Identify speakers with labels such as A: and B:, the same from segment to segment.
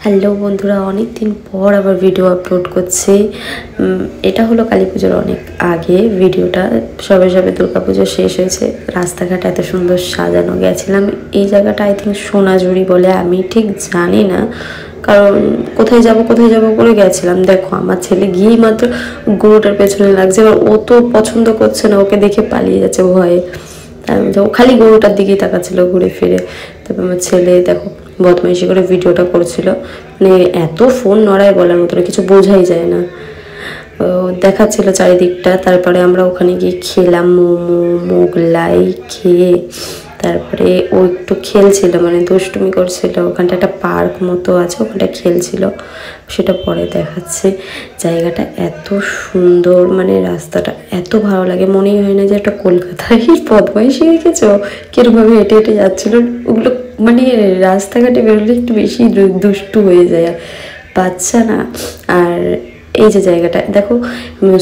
A: Hello বন্ধুরা, অনেক দিন পর আবার ভিডিও আপলোড করছি। এটা হলো কালী পুজোর অনেক আগে ভিডিওটা। সবে সবে দুর্গাপুজো শেষ হয়েছে, রাস্তাঘাট এত সুন্দর সাজানো। গেছিলাম এই জায়গাটা, আই থিঙ্ক সোনাঝুরি বলে, আমি ঠিক জানি না, কারণ কোথায় যাব করে গেছিলাম। দেখো আমার ছেলে গিয়েই মাত্র গরুটার পেছনে লাগছে, এবার ও তো পছন্দ করছে না, ওকে দেখে পালিয়ে যাচ্ছে ভয়ে। ও খালি গরুটার দিকেই তাকাচ্ছিল ঘুরে ফিরে। তারপর আমার ছেলে দেখো বদমাইশি করে ভিডিওটা করছিল, মানে এত ফোন নড়ায় বলার মতো, কিছু বোঝাই যায় না। দেখাচ্ছিল চারিদিকটা। তারপরে আমরা ওখানে গিয়ে খেলাম মোমো মোগলাই খেয়ে। তারপরে ও একটু খেলছিল, মানে দুষ্টুমি করছিল। ওখানটা একটা পার্ক মতো আছে, ওখানটা খেলছিল, সেটা পরে দেখাচ্ছে। জায়গাটা এত সুন্দর, মানে রাস্তাটা এত ভালো লাগে, মনেই হয় না যে একটা কলকাতায় বদমাইশি রেখেছো কিরকমভাবে হেঁটে হেঁটে যাচ্ছিল। ওগুলো মানে রাস্তাঘাটে বেরোলে একটু বেশি দুষ্টু হয়ে যায় বাচ্চা না। আর এই যে জায়গাটা দেখো,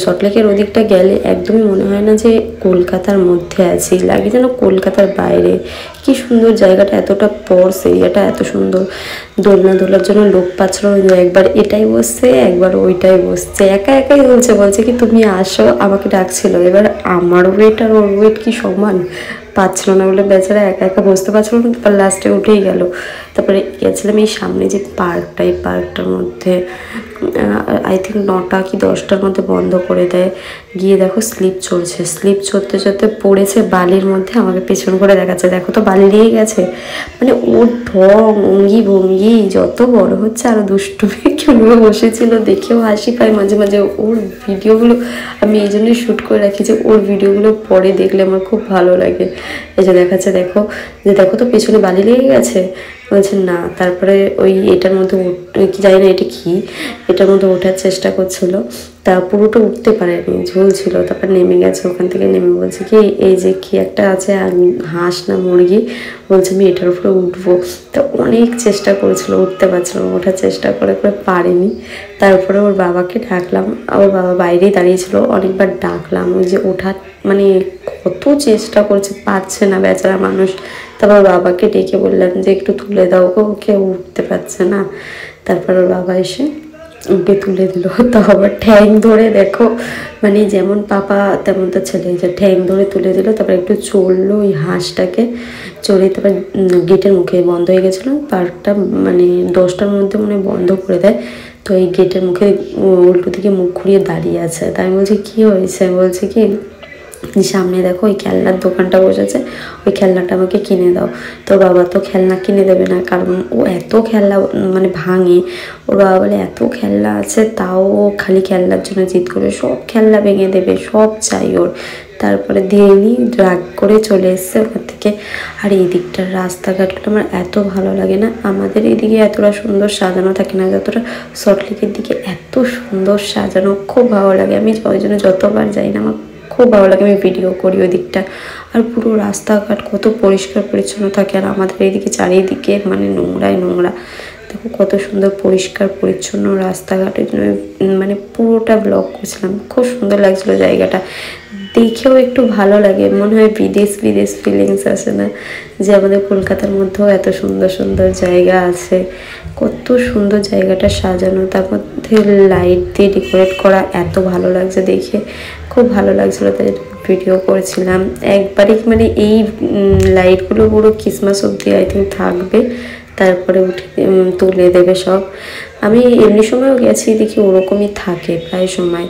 A: সল্টলেকের ওদিকটা গেলে একদমই মনে হয় না যে কলকাতার মধ্যে আছি, লাগে যেন কলকাতার বাইরে। কি সুন্দর জায়গাটা, এতটা পরস এরিয়াটা, এত সুন্দর। দোলার জন্য লোক পাচ্ছিল, একবার এটাই বসছে একবার ওইটাই বসছে, একাই বলছে কি তুমি আসো, আমাকে ডাকছিল। এবার আমার ওয়েট আর ওর ওয়েট কি সমান? পাচ্ছিল না বলে বেচারা একা বসতে পারছিল না, তারপর লাস্টে উঠেই গেল। তারপরে গেছিলাম এই সামনে যে পার্কটা, এই পার্কটার মধ্যে আই থিঙ্ক 9টা কি 10টার মধ্যে বন্ধ করে দেয়। গিয়ে দেখো স্লিপ চড়তে পড়েছে বালির মধ্যে, আমাকে পেছন করে দেখাচ্ছে, দেখো তো বালি লেগে গেছে। মানে ওর ঢং অঙ্গি ভঙ্গি যত বড় হচ্ছে আরও দুষ্টুমি কেমন বসেছিল, দেখেও হাসি পায় মাঝে মাঝে। ওর ভিডিওগুলো আমি এই জন্যই শ্যুট করে রাখি যে ওর ভিডিওগুলো পরে দেখলে আমার খুব ভালো লাগে। এই যে দেখাচ্ছে দেখো, যে দেখো তো পেছনে বালি লেগে গেছে, বলছে না। তারপরে ওই এটার মধ্যে কি জানি না এটা কি, এটার মধ্যে ওঠার চেষ্টা করছিল, তা পুরোটা উঠতে পারেনি, ঝুলছিল। তারপর নেমে গেছে, ওখান থেকে নেমে বলছে কি এই যে কি একটা আছে হাঁস না মুরগি, বলছে আমি এটার উপরে উঠবো। তো অনেক চেষ্টা করেছিল, উঠতে পারছিল না, ওঠার চেষ্টা করে পারেনি। তারপরে ওর বাবাকে ডাকলাম, ওর বাবা বাইরেই দাঁড়িয়েছিল, অনেকবার ডাকলাম, ওই যে ওঠার মানে কত চেষ্টা করছে, পারছে না বেচারা মানুষ। তারপর বাবাকে ডেকে বললাম যে একটু তুলে দাও, ওকে উঠতে পারছে না। তারপর ওর বাবা এসে ওকে তুলে দিল। তো আবার ঠ্যাং ধরে দেখো, মানে যেমন পাপা তেমন তো ছেলে, যে ঠ্যাং ধরে তুলে দিল। তারপর একটু চড়লো ওই হাঁসটাকে, চড়ে তারপর গেটের মুখে বন্ধ হয়ে গেছিলো পার্কটা, মানে 10টার মধ্যে মনে বন্ধ করে দেয়। তো এই গেটের মুখে উল্টো দিকে মুখ ঘুরিয়ে দাঁড়িয়ে আছে। তাই আমি বলছি কী হয়েছে, বলছে কি সামনে দেখো ওই খেলনার দোকানটা বসেছে, ওই খেলনাটা আমাকে কিনে দাও। তো বাবা তো খেলনা কিনে দেবে না, কারণ ও এত খেলনা মানে ভাঙে। ওর বাবা বলে এত খেলনা আছে তাও খালি খেলনার জন্য জিদ করে, সব খেলনা ভেঙে দেবে, সব চাই ওর। তারপরে দেয়নি, রাগ করে চলে এসছে ওখান থেকে। আর এই দিকটার রাস্তাঘাটগুলো আমার এত ভালো লাগে না, আমাদের এইদিকে এতটা সুন্দর সাজানো থাকে না যতটা সল্টলেকের দিকে এত সুন্দর সাজানো, খুব ভালো লাগে। আমি ওই জন্য যতবার যাই না আমার খুব ভালো লাগে, আমি ভিডিও করি ওই দিকটা। আর পুরো রাস্তাঘাট কত পরিষ্কার পরিচ্ছন্ন থাকে, আর আমাদের এইদিকে চারিদিকে মানে নোংরা। দেখো কত সুন্দর পরিষ্কার পরিচ্ছন্ন রাস্তাঘাটের জন্য মানে পুরোটা ব্লগ করছিলাম, খুব সুন্দর লাগছিল জায়গাটা। দেখেও একটু ভালো লাগে, মনে হয় বিদেশ ফিলিংস আসে না, যে আমাদের কলকাতার মধ্যেও এত সুন্দর জায়গা আছে। কত সুন্দর জায়গাটা সাজানো, তার মধ্যে লাইট দিয়ে ডেকোরেট করা, এত ভালো লাগছে দেখে, খুব ভালো লাগছিলো, তাই ভিডিও করেছিলাম। একবারই মানে এই লাইটগুলো পুরো ক্রিসমাস অবধি আই থিঙ্ক থাকবে, তারপরে উঠে তুলে দেবে সব। আমি এমনি সময়ও গেছি, দেখি ওরকমই থাকে প্রায় সময়।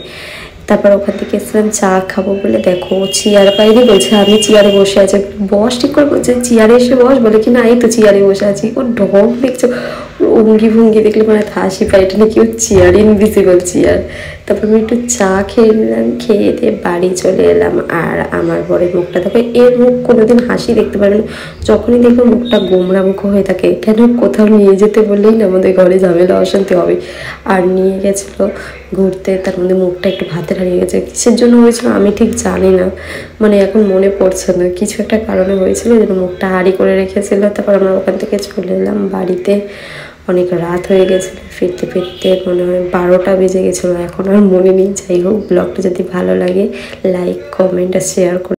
A: তারপর ওখান থেকে এসেছিলাম চা খাবো বলে, দেখো চেয়ার পাইনি, বলছে আমি চেয়ারে বসে আছি। বস ঠিক করে বলছে চেয়ারে এসে বস, বলে কি না এই তো চেয়ারে বসে আছি। ওর ঢং দেখছো, অঙ্গি ভঙ্গি দেখলে মানে হাসি পায়, এটা নাকি ওর চেয়ার, ইনভিজিবল চেয়ার। তারপর আমি একটু চা খেয়ে নিলাম, খেয়ে দিয়ে বাড়ি চলে এলাম। আর আমার বরের মুখটা দেখো, এর মুখ কোনোদিন হাসি দেখতে পারবে না, যখনই দেখবো মুখটা গোমরা মুখ হয়ে থাকে। কেন কোথাও নিয়ে যেতে বললেই না আমাদের ঘরে ঝামেলা অশান্তি হবে। আর নিয়ে গেছিলো ঘুরতে, তার মধ্যে মুখটা একটু ভাতে হারিয়ে গেছে, কিসের জন্য হয়েছিল আমি ঠিক জানি না, মানে এখন মনে পড়ছে না, কিছু একটা কারণে হয়েছিল যেন মুখটা হাঁড়ি করে রেখেছিল। তারপর আমরা ওখান থেকে চলে এলাম বাড়িতে, অনেক রাত হয়ে গেছিলো, ফিরতে মনে হয় 12টা বেজে গেছিলো, এখন আর মনে নেই। যাই হোক, ব্লগটা যদি ভালো লাগে লাইক কমেন্ট আর শেয়ার করে